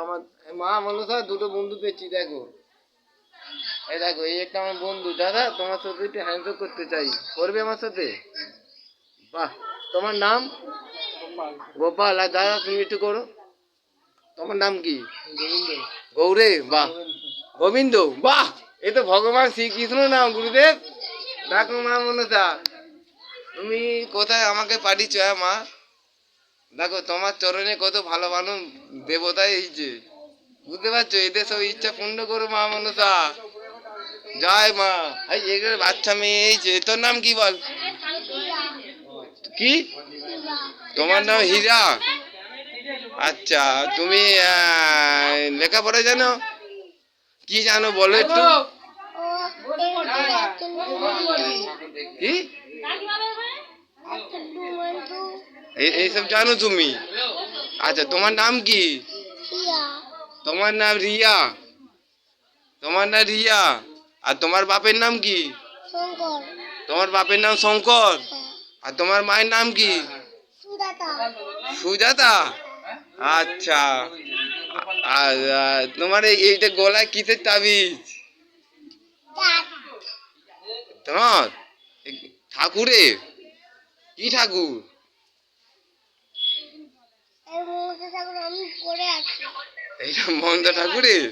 আমার মা মনসা দুটো বন্ধু পেয়েছি, দেখো এই দেখো, এই একটা আমার বন্ধু। দাদা তোমার সাথে একটু হ্যান্ডশেক করতে চাই, করবে আমার সাথে? বাহ, তোমার নাম? গোপাল। আর দাদা তুমি একটু করো, তোমার নাম কি? গৌরে। বাহ, গোবিন্দ। বাহ, এই তো ভগবান শ্রীকৃষ্ণ নাম, গুরুদেব। দেখো মা মনসা, তুমি কোথায় আমাকে পাঠিয়েছ? হ্যাঁ মা, দেখো তোমার চরণে কত ভালো ভালো দেবতা এইছে, বুঝতে পারছো? এদের সব ইচ্ছা পূর্ণ করো মা মনসা। জয় মা। এই এগুলো বাচ্চা মেয়ে এইছে, তোর নাম কি বল? কি? তোমার নাম হীরা? আচ্ছা, তুমি লেখাপড়া জানো? কি জানো বলো একটু। কি এইসব জানো তুমি? আচ্ছা, তোমার নাম কি? তোমার নাম রিয়া? তোমার নাম রিয়া। আর তোমার বাপের নাম কি? তোমার বাপের নাম শঙ্কর। আর তোমার মায়ের নাম কি? সুজাতা। আচ্ছা, আর তোমার এইটা গলায় কিসের তাবিজ? তোমার ঠাকুরে? কি ঠাকুর? এইটা মন্দ ঠাকুরের?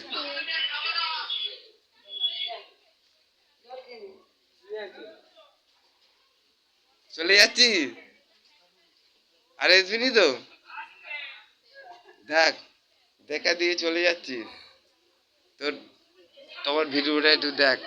চলে যাচ্ছি, আরে শুনি তো, দেখ দেখা দিয়ে চলে যাচ্ছি। তোর তোমার ভিডিওটা একটু দেখ।